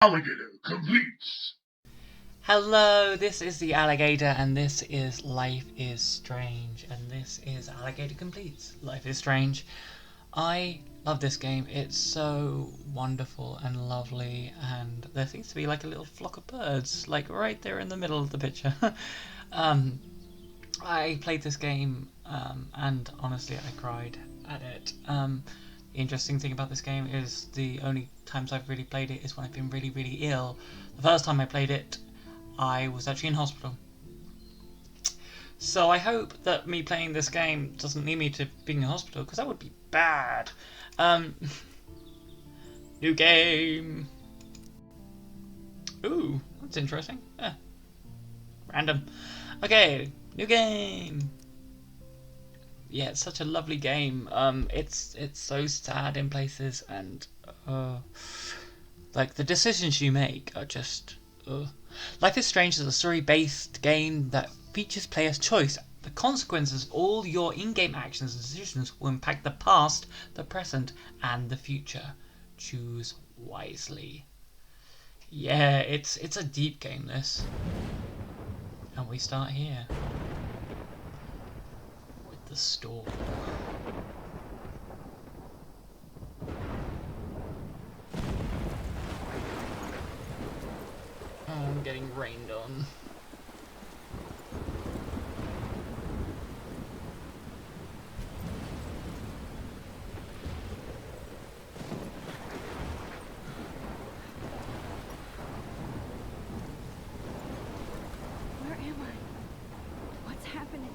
Alligator completes. Hello, this is the Alligator, and this is Life is Strange, and this is Alligator Completes. Life is Strange. I love this game. It's so wonderful and lovely, and there seems to be like a little flock of birds, like right there in the middle of the picture. um, I played this game, and honestly, I cried at it. The interesting thing about this game is the only times I've really played it is when I've been really, really ill. The first time I played it, I was actually in hospital. So I hope that me playing this game doesn't lead me to being in hospital, because that would be bad. Um, New game. Ooh, that's interesting. Yeah, random. Okay, new game. Yeah, it's such a lovely game. It's so sad in places, and like the decisions you make are just. Life is Strange is a story-based game that features player's choice. The consequences of all your in-game actions and decisions will impact the past, the present, and the future. Choose wisely. Yeah, it's a deep game, this. And we start here with the storm. Oh, I'm getting rained on. Where am I? What's happening?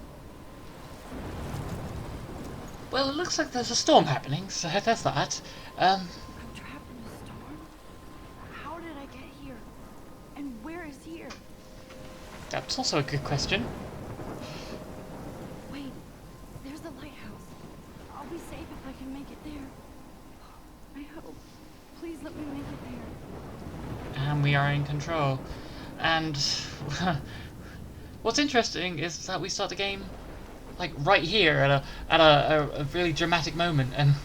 Well, it looks like there's a storm happening, so there's that. I'm trapped in a storm? How did I get here? And where is here? That's also a good question. Wait, there's the lighthouse. I'll be safe if I can make it there. I hope. Please let me make it there. And we are in control. And what's interesting is that we start the game like right here at a really dramatic moment. And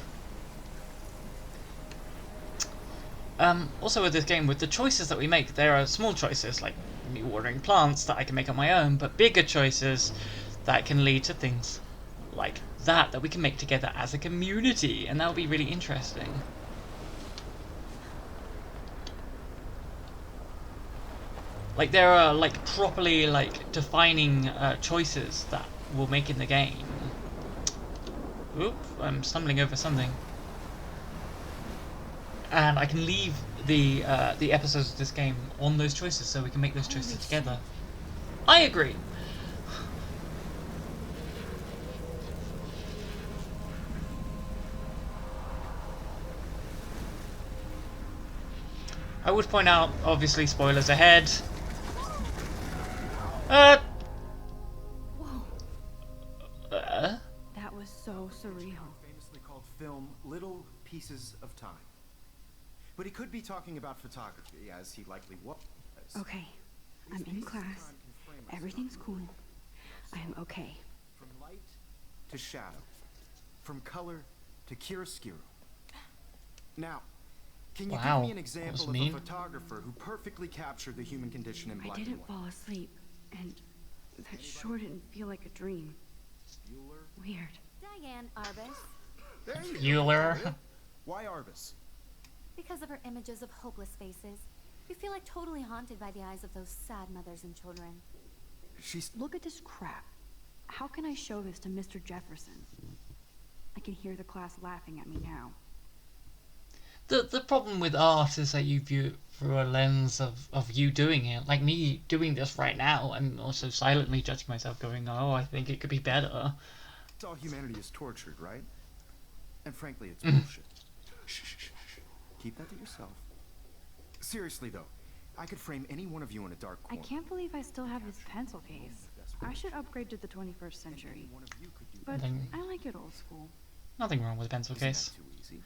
also with this game, with the choices that we make, there are small choices like me watering plants that I can make on my own, but bigger choices that can lead to things like that we can make together as a community, and that will be really interesting. Like there are like properly like defining choices that we'll make in the game. Oop, I'm stumbling over something. And I can leave the episodes of this game on those choices, so we can make those Holy choices shit. together. I agree. I would point out, obviously, spoilers ahead. Uh, Whoa, uh that was so surreal. Famously called film Little Pieces of Time. But he could be talking about photography, as he likely was. Okay, I'm in class. Everything's cool. I am okay. From light to shadow, from color to chiaroscuro. Now, can you give me an example of a photographer who perfectly captured the human condition in black I and didn't white? fall asleep, and that sure didn't feel like a dream. Weird. Diane Arbus, There you go, Bueller. Victoria. Why Arbus? because of her images of hopeless faces, you feel like totally haunted by the eyes of those sad mothers and children. She's Look at this crap. How can I show this to Mr. Jefferson? I can hear the class laughing at me now. The problem with art is that you view it through a lens of you doing it. Like me doing this right now, I'm also silently judging myself, going, "Oh, I think it could be better." all humanity is tortured, right? And frankly, it's bullshit. Shh, shh, shh, shh. Keep that to yourself. Seriously, though, I could frame any one of you in a dark I corner. can't believe I still have this pencil case. I should upgrade to the 21st century. One of you could do But Nothing- I like it old school. Nothing wrong with a pencil Isn't case. that too easy? You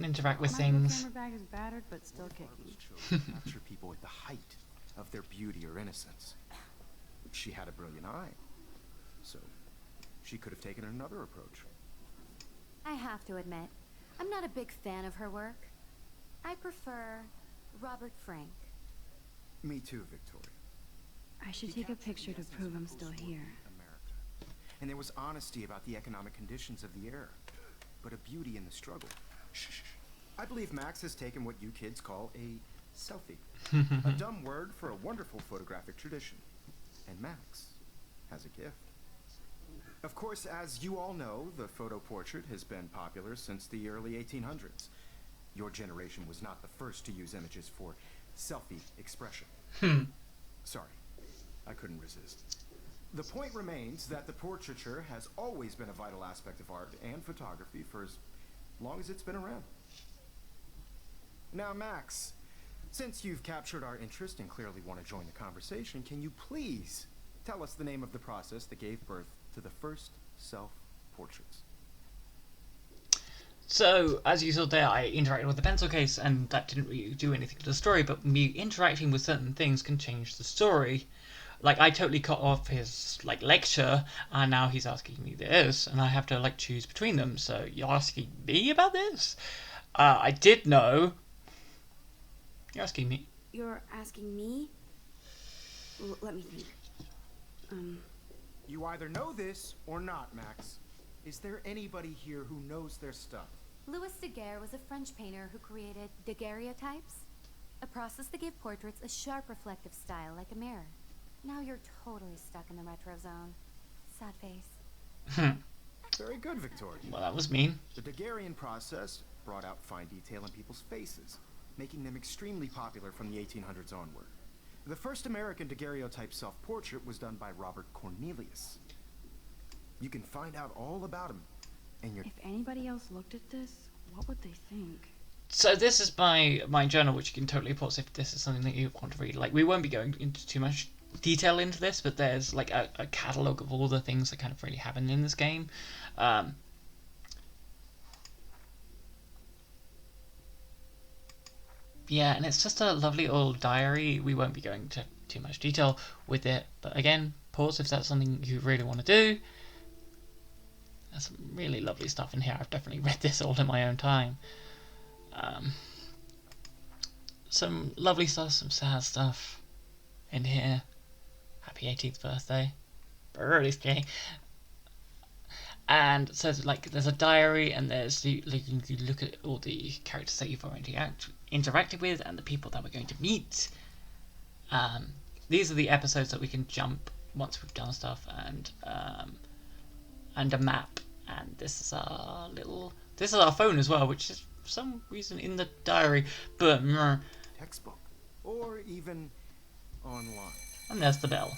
can interact with My things. camera bag is battered, but still kicking. Marvelous chose to capture people at the height of their beauty or innocence. She had a brilliant eye, so she could have taken another approach. I have to admit, I'm not a big fan of her work. I prefer Robert Frank. Me too, Victoria. I should take a picture to prove I'm still here. America. And there was honesty about the economic conditions of the era, but a beauty in the struggle. Shh. I believe Max has taken what you kids call a selfie. A dumb word for a wonderful photographic tradition. And Max has a gift. Of course, as you all know, the photo portrait has been popular since the early 1800s. Your generation was not the first to use images for selfie expression. Sorry, I couldn't resist. The point remains that the portraiture has always been a vital aspect of art and photography for as long as it's been around. Now, Max, since you've captured our interest and clearly want to join the conversation, can you please tell us the name of the process that gave birth to the first self-portraits? So, as you saw there, I interacted with the pencil case, and that didn't really do anything to the story, but me interacting with certain things can change the story. Like, I totally cut off his, like, lecture, and now he's asking me this, and I have to, like, choose between them. So, you're asking me about this? I did know. You're asking me. You're asking me? Let me think. You either know this or not, Max. Is there anybody here who knows their stuff? Louis Daguerre was a French painter who created daguerreotypes, a process that gave portraits a sharp reflective style like a mirror. Now you're totally stuck in the retro zone. Sad face. Very good, Victoria. Well, that was mean. The Daguerrean process brought out fine detail in people's faces, making them extremely popular from the 1800s onward. The first American daguerreotype self-portrait was done by Robert Cornelius. You can find out all about him, and you're... If anybody else looked at this, what would they think? So this is my journal, which you can totally pause if this is something that you want to read. Like, we won't be going into too much detail into this, but there's like a catalogue of all the things that kind of really happen in this game. Yeah, and it's just a lovely old diary. We won't be going into too much detail with it, but again, pause if that's something you really want to do. There's some really lovely stuff in here. I've definitely read this all in my own time. Some lovely stuff, some sad stuff in here. Happy 18th birthday. Birthday. And so like there's a diary, and there's you look at all the characters that you've already interacted with and the people that we're going to meet. These are the episodes that we can jump once we've done stuff, and a map. And this is our phone as well, which is for some reason in the diary, but textbook, or even online. And there's the bell.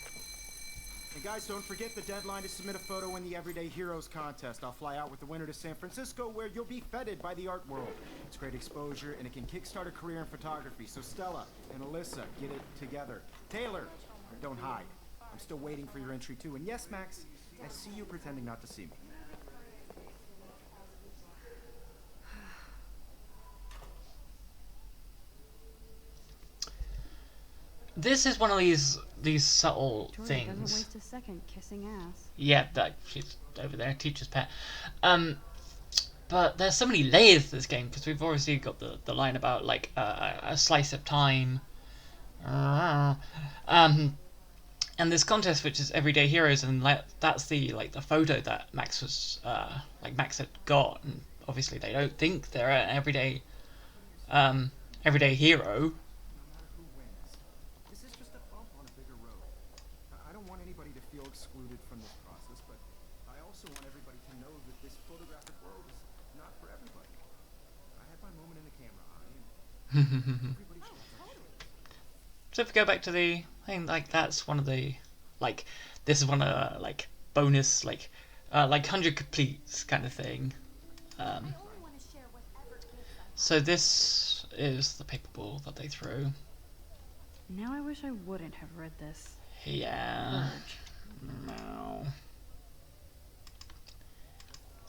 And guys, don't forget the deadline to submit a photo in the Everyday Heroes contest. I'll fly out with the winner to San Francisco, where you'll be feted by the art world. It's great exposure, and it can kickstart a career in photography. So Stella and Alyssa, get it together. Taylor, don't hide. I'm still waiting for your entry too. And yes, Max, I see you pretending not to see me. This is one of these subtle Victoria things. doesn't waste a second kissing ass. Yeah, that she's over there, teacher's pet. But there's so many layers to this game, because we've obviously got the line about like a slice of time. And this contest, which is Everyday Heroes, and that's the photo that Max was Max had got, and obviously they don't think they're an everyday hero. This is just a bump on a bigger road. I don't want anybody to feel excluded from this process, but I also want everybody to know that this photographic world is not for everybody. I had my moment in the camera eye, and everybody should have that. So if we go back to the thing, like that's one of the this is one of the bonus 100 completes kind of thing. So this is the paper ball that they threw. Now I wish I wouldn't have read this. Yeah. No.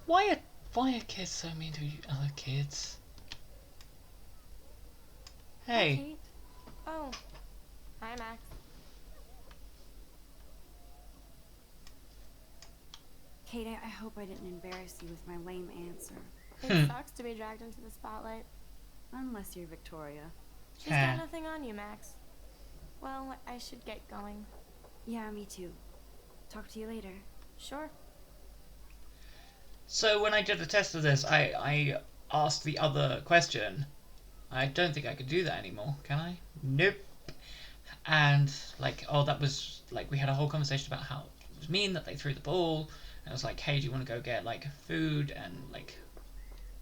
Why are kids so mean to other kids? Hey. Kate. Oh. Hi, Max. Kate, I hope I didn't embarrass you with my lame answer. It sucks to be dragged into the spotlight. Unless you're Victoria. She's got nothing on you, Max. Well, I should get going. Yeah, me too. Talk to you later. Sure. So when I did a test of this, I asked the other question. I don't think I could do that anymore, can I? Nope. And like, oh, that was like, we had a whole conversation about how it was mean that they threw the ball. And I was like, hey, do you want to go get like food? And like,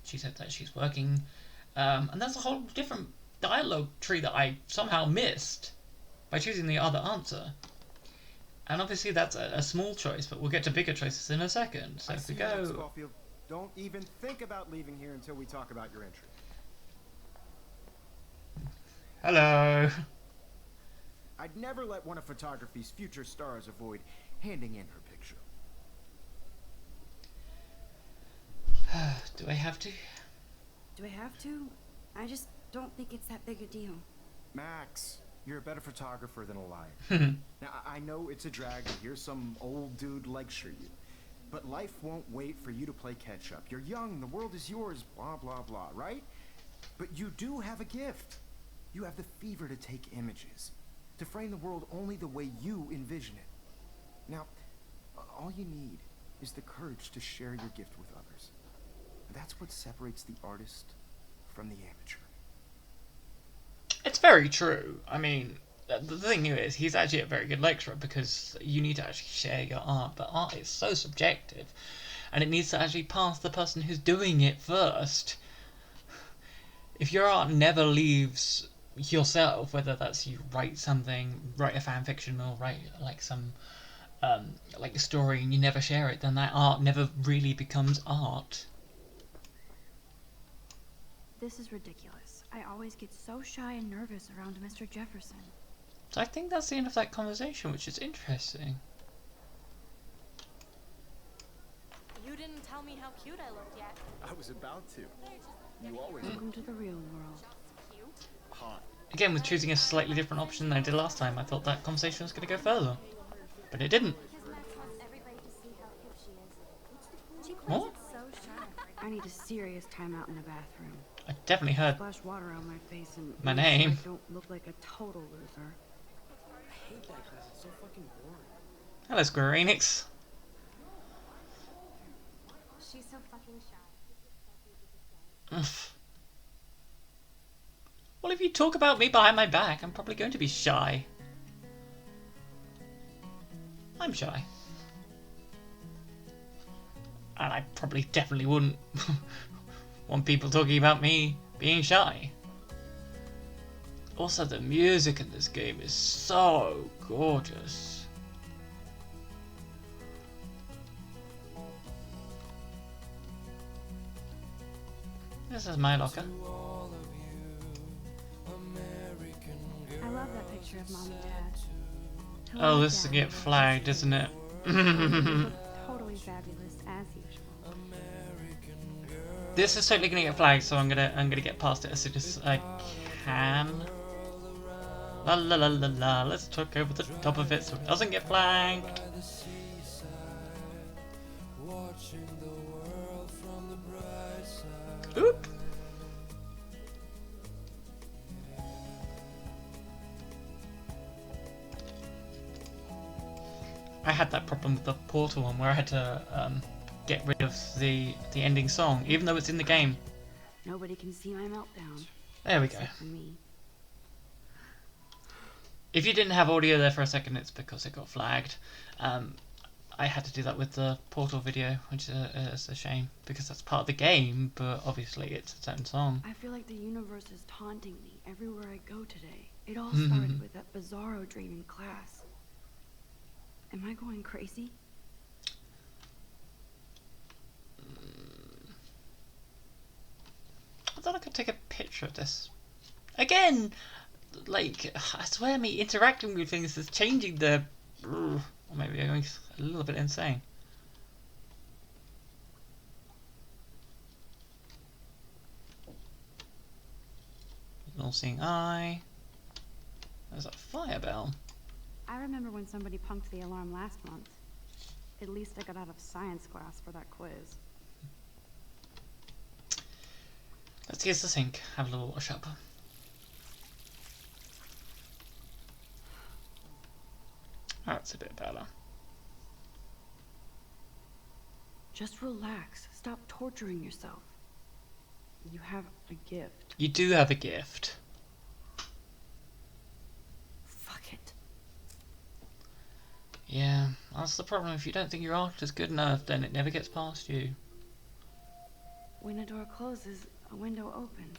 she said that she's working. And that's a whole different dialogue tree that I somehow missed by choosing the other answer. And obviously that's a small choice, but we'll get to bigger choices in a second. So if we go... Schofield. Don't even think about leaving here until we talk about your entry. Hello. I'd never let one of photography's future stars avoid handing in her picture. Do I have to? Do I have to? I just don't think it's that big a deal. Max, you're a better photographer than a liar. Now, I know it's a drag to hear some old dude lecture you, but life won't wait for you to play catch up. You're young, the world is yours, blah, blah, blah, right? But you do have a gift. You have the fever to take images, to frame the world only the way you envision it. Now, all you need is the courage to share your gift with others. That's what separates the artist from the amateur. It's very true. I mean, the thing is, he's actually a very good lecturer because you need to actually share your art, but art is so subjective, and it needs to actually pass the person who's doing it first. If your art never leaves yourself, whether that's you write something, write a fan fiction, or write like some like a story, and you never share it, then that art never really becomes art. This is ridiculous. I always get so shy and nervous around Mr. Jefferson. So I think that's the end of that conversation, which is interesting. You didn't tell me how cute I looked yet. I was about to. You always Welcome to the real world. Cute? hot. Again, with choosing a slightly different option than I did last time, I thought that conversation was going to go further. But it didn't. Because Max wants everybody to see how hip she is. She plays What? it so sharp. I need a serious timeout in the bathroom. I definitely heard Splash water on my face and my make sure name. I don't look like a total loser. I hate that class. It's so fucking boring. Hello, Square Enix. She's so fucking shy. Well, if you talk about me behind my back, I'm probably going to be shy. I'm shy. And I probably definitely wouldn't want people talking about me being shy. Also, the music in this game is so gorgeous. This is my locker. I love that picture of Mom and Dad. Oh, this is to get flagged, isn't it? Totally fabulous as usual. This is totally gonna get flagged, so I'm gonna get past it as soon as I can. La la la la la. Let's talk over the top of it so it doesn't get flagged. Oop. I had that problem with the Portal one where I had to get rid of the ending song, even though it's in the game. Nobody can see my meltdown. There we go. Except for me. If you didn't have audio there for a second, it's because it got flagged. I had to do that with the Portal video, which is a shame, because that's part of the game, but obviously it's its own song. I feel like the universe is taunting me everywhere I go today. It all started with that bizarro dream in class. Am I going crazy? I thought I could take a picture of this. Again, like, I swear me interacting with things is changing the... Or maybe I'm going a little bit insane. All-seeing eye. There's a fire bell. I remember when somebody punked the alarm last month. At least I got out of science class for that quiz. Let's use the sink. Have a little wash up. That's a bit better. Just relax. Stop torturing yourself. You have a gift. You do have a gift. Fuck it. Yeah, that's the problem. If you don't think your art is good enough, then it never gets past you. When a door closes, a window opens.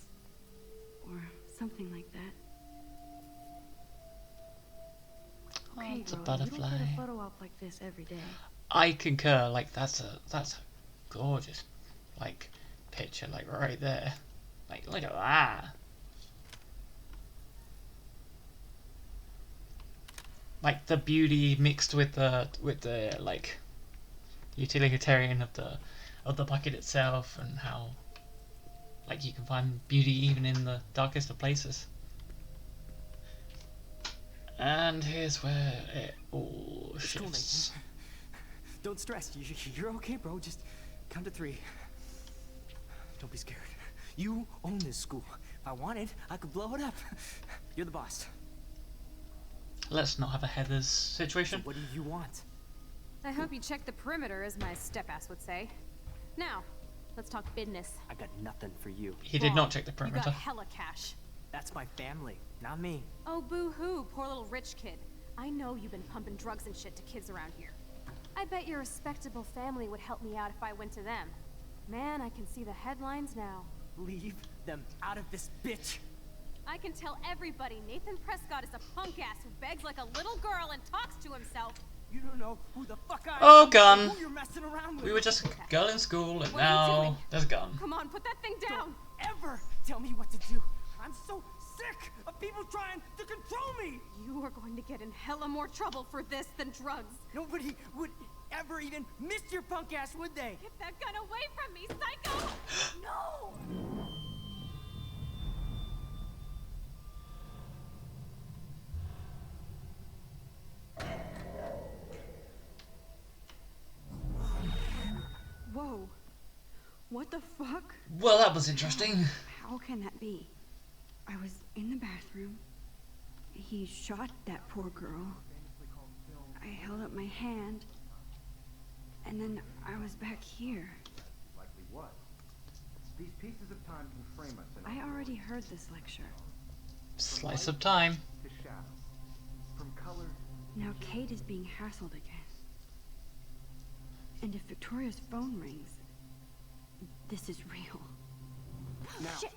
Or something like that. Okay, It's a bro, you don't butterfly. put a photo up like this every day. I concur. Like that's a gorgeous, like, picture. Like right there. Like look at that. Like the beauty mixed with the like utilitarian of the bucket itself, and how like you can find beauty even in the darkest of places. And here's where it all shifts. Don't stress. You're okay, bro. Just count to 3. Don't be scared. You own this school. If I wanted, I could blow it up. You're the boss. Let's not have a Heathers situation. So what do you want? I hope you check the perimeter, as my step-ass would say. Now, let's talk business. I got nothing for you. He did not check the You perimeter. got hella cash. That's my family, not me. Oh, boo-hoo, poor little rich kid. I know you've been pumping drugs and shit to kids around here. I bet your respectable family would help me out if I went to them. Man, I can see the headlines now. Leave them out of this bitch. I can tell everybody Nathan Prescott is a punk ass who begs like a little girl and talks to himself. You don't know who the fuck I Oh, am, gun. or who you're messing around with. We were just a girl in school, and What are you now doing? there's a gun. Come on, put that thing down. Ever tell me what to do. I'm so sick of people trying to control me. You are going to get in hella more trouble for this than drugs. Nobody would ever even miss your punk ass, would they? Get that gun away from me, psycho! No! Whoa. What the fuck? Well, that was interesting. How can that be? I was in the bathroom. He shot that poor girl. I held up my hand. And then I was back here. Likely was. These pieces of time can frame us in I already heard this lecture. Slice of time. to shadow. From color Now Kate is being hassled again. And if Victoria's phone rings, this is real. now. Shit.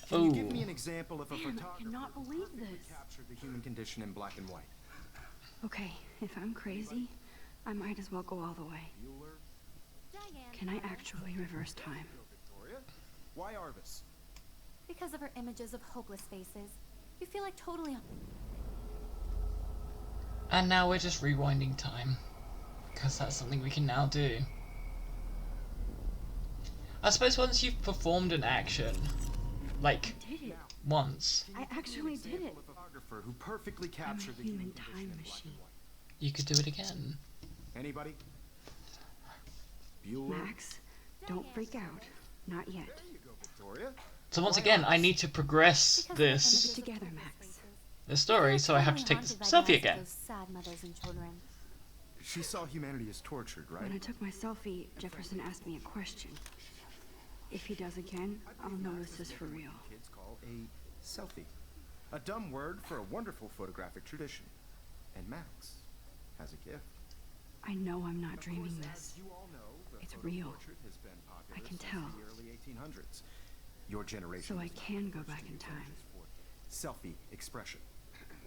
Can you give Ooh. me an example of a Damn, I photographer cannot who believe perfectly this. captured the human condition in black and white? Okay, if I'm crazy, I might as well go all the way. Diane. Can I actually reverse time? Victoria? Why Arvis? Because of her images of hopeless faces. You feel like totally... And now we're just rewinding time. Because that's something we can now do. I suppose once you've performed an action, like, Did it. once, I actually did it. Of a photographer who perfectly I'm a captured the human condition time in black and machine. white. you could do it again. Anybody? Bueller? Max, don't freak out. Not yet. There you go, Victoria. So once again, I need to progress Because of this images of Together, hopeless Max. faces. the story, so I have to take this selfie again. Those sad mothers and children. She saw humanity as tortured, right? When I took my selfie, Jefferson asked me a question. If he does again, I'll know this is for real. Kids call a selfie. A dumb word for a wonderful photographic tradition. And Max has a gift. I know I'm not Of dreaming course, this. as you all know, the It's photo real. portrait has been popular I can since tell. the early 1800s. Your generation So I was not can the go first back to in use time. images for selfie expression.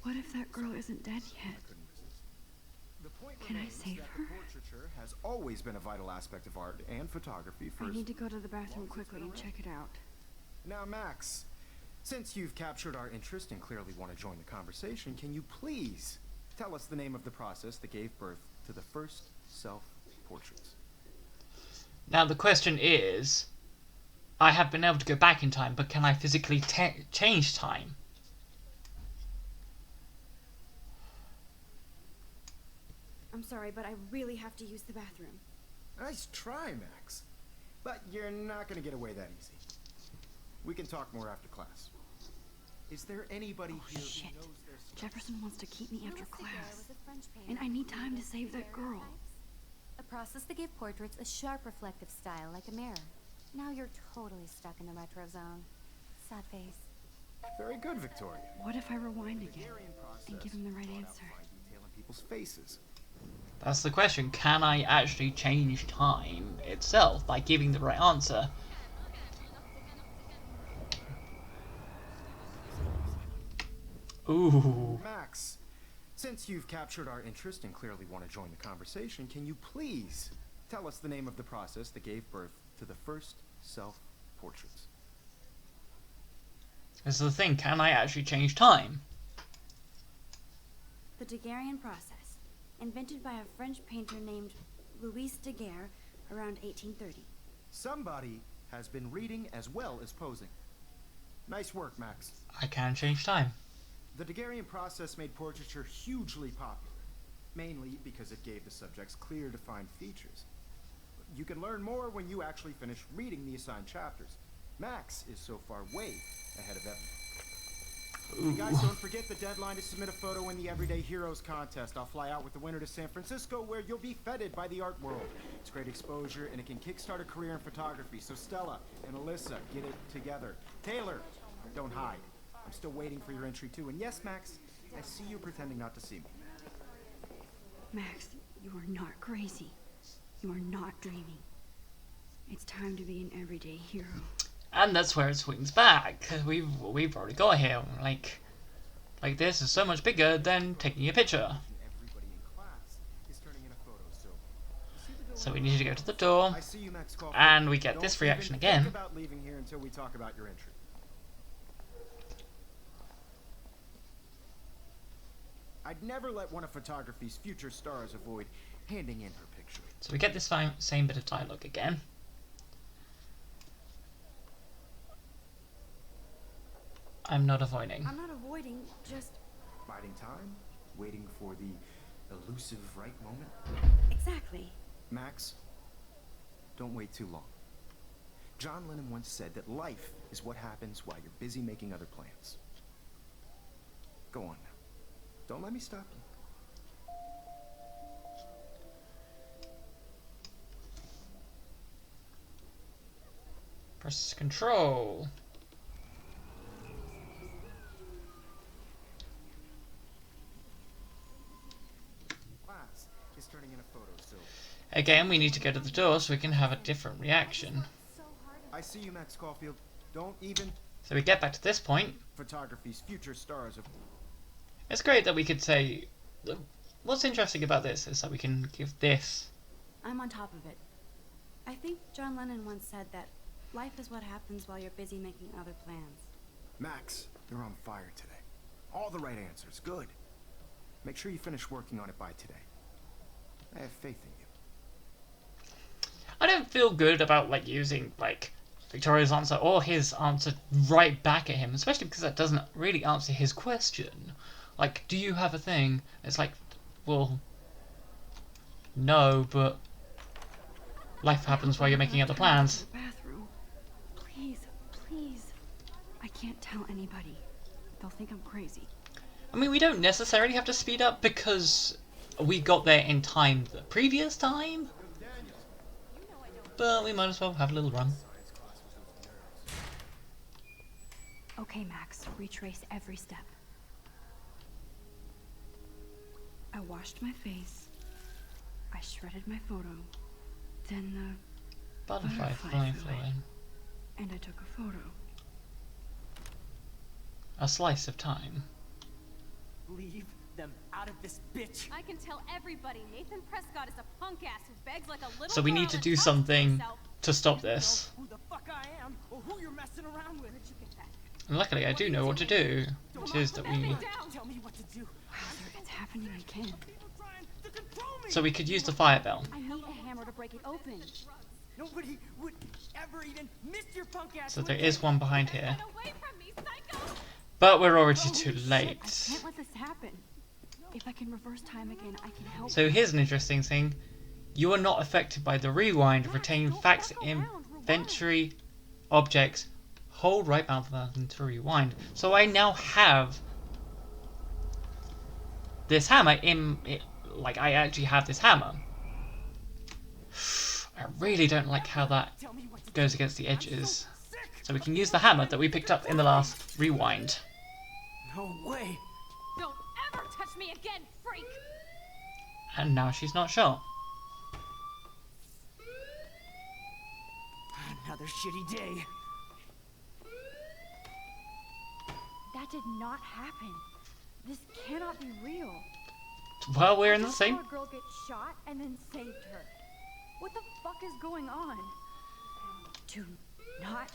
What if that girl isn't dead yet? Couldn't resist. The point Can I remains save that her? the portraiture has always been a vital aspect of art and photography for I need to go to the bathroom quickly and check it out. Now, Max, since you've captured our interest and clearly want to join the conversation, can you please tell us the name of the process that gave birth to the first self-portraits? Now the question is, I have been able to go back in time, but can I physically change time? I'm sorry, but I really have to use the bathroom. Nice try, Max. But you're not going to get away that easy. We can talk more after class. Is there anybody here shit. who knows their stuff? Jefferson person wants to keep me after Louis Daguerre class. was a French painter And I who need time to created save that girl. daguerreotypes, a process that gave portraits a sharp reflective style like a mirror. Now you're totally stuck in the retro zone. Sad face. Very good, Victoria. What if I rewind again Hungarian process and give him the right brought out answer? fine detail in people's faces. That's the question. Can I actually change time itself by giving the right answer? Ooh. Max, since you've captured our interest and clearly want to join the conversation, can you please tell us the name of the process that gave birth to the first self-portraits? This is the thing. Can I actually change time? The Daguerrean process, invented by a French painter named Louis Daguerre around 1830. Somebody has been reading as well as posing. Nice work, Max. I can change time. The Daguerrean process made portraiture hugely popular, mainly because it gave the subjects clear, defined features. You can learn more when you actually finish reading the assigned chapters. Max is so far way ahead of everyone. You guys, don't forget the deadline to submit a photo in the Everyday Heroes contest. I'll fly out with the winner to San Francisco, where you'll be feted by the art world. It's great exposure, and it can kickstart a career in photography. So Stella and Alyssa, get it together. Taylor, don't hide. I'm still waiting for your entry too. And yes, Max, I see you pretending not to see me. Max, you are not crazy. You are not dreaming. It's time to be an everyday hero. And that's where it swings back. We've already got here. Like this is so much bigger than taking a picture. Everybody in class is turning in a photo, So we need to go to the door, I see you, Max Caulfield. and we get Don't this reaction even again. think about leaving here until we talk about your entry. I'd never let one of photography's future stars avoid handing in her picture. So we get this same bit of dialogue again. I'm not avoiding. I'm not avoiding, just Biding time, waiting for the elusive right moment. exactly. Max, don't wait too long. John Lennon once said that life is what happens while you're busy making other plans. Go on now. Don't let me stop you. Press control. Class is turning in a photo, so Again, we need to go to the door so we can have a different reaction. I see you, Max Caulfield. Don't even So we get back to this point. photography's future stars of It's great that we could say... What's interesting about this is that we can give this... I'm on top of it. I think John Lennon once said that life is what happens while you're busy making other plans. Max, you're on fire today. All the right answers. Good. Make sure you finish working on it by today. I have faith in you. I don't feel good about like using like Victoria's answer or his answer right back at him, especially because that doesn't really answer his question. Like, do you have a thing? It's like, well, no, but life happens while you're making other plans. Bathroom. Please, please. I can't tell anybody. They'll think I'm crazy. I mean, we don't necessarily have to speed up because we got there in time the previous time, but we might as well have a little run. Okay, Max, retrace every step. I washed my face. I shredded my photo. Then the Butterfly Butterfly flew flew in. and I took a photo. A slice of time. Leave them out of this bitch. I can tell everybody Nathan Prescott is a punk ass who begs like a little So we girl need to and do talks something himself. to stop this. Who the fuck I am or who you're messing around with. Where'd you get that? And luckily I do know what to do, which is that Put that we... thing down. Tell me what to do. It's happening again. People trying to control me. So we could use the fire bell. I need a hammer to break it open. Nobody would ever even miss your punk ass. So would there they? is one behind here. Get away from me, psycho! But we're already Holy too shit, late. I can't let this happen. If I can reverse time again, I can help. So here's an interesting thing. You are not affected by the rewind. Retain facts, inventory, objects. Hold right button to rewind. So I now have this hammer in it, like I actually have this hammer. I really don't like how that goes against the edges. So we can use the hammer that we picked up in the last rewind. No way. Don't ever touch me again, freak! And now she's not sure. Another shitty day. That did not happen. This cannot be real. Well, we're in How the did same. a girl get shot and then saved her? What the fuck is going on? Do not.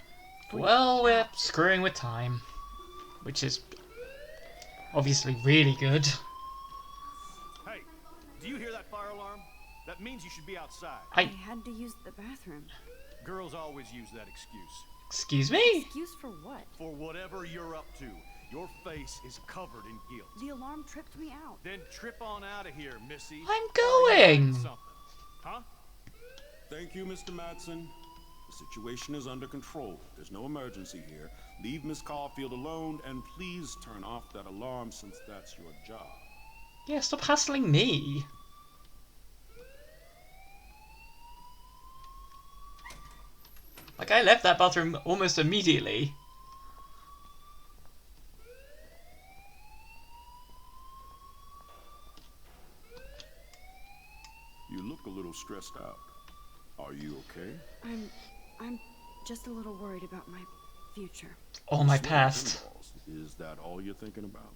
Well, we're screwing with time, which is obviously really good. Hey, do you hear that fire alarm? That means you should be outside. I had to use the bathroom. Girls always use that excuse. Excuse me? Excuse for what? For whatever you're up to, your face is covered in guilt. The alarm tripped me out. Then trip on out of here, Missy. I'm Or you going. got something. Huh? Thank you, Mr. Madsen. The situation is under control. There's no emergency here. Leave Miss Caulfield alone, and please turn off that alarm since that's your job. Yeah, stop hassling me. Like, I left that bathroom almost immediately. You look a little stressed out. Are you okay? I'm just a little worried about my future. Or my Swing past. pinballs. Is that all you're thinking about?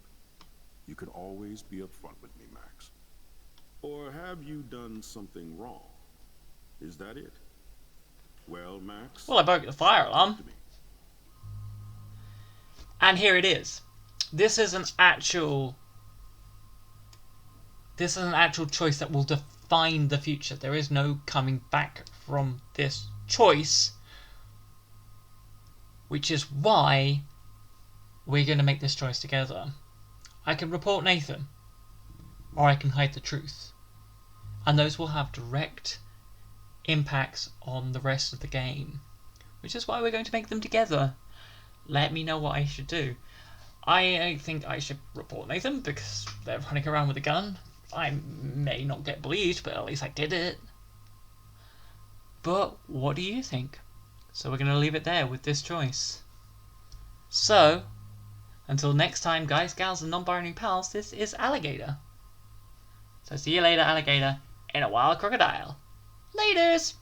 You can always be upfront with me, Max. Or have you done something wrong? Is that it? Well, Max. Well, I broke the fire alarm. to me. And here it is. This is an actual choice that will define the future. There is no coming back from this choice. Which is why we're going to make this choice together. I can report Nathan. Or I can hide the truth. And those will have direct impacts on the rest of the game. Which is why we're going to make them together. Let me know what I should do. I think I should report Nathan because they're running around with a gun. I may not get believed, but at least I did it. But what do you think? So we're going to leave it there with this choice. So, until next time, guys, gals, and non-binary pals, this is Alligator. So see you later, Alligator, in a wild crocodile. Laters!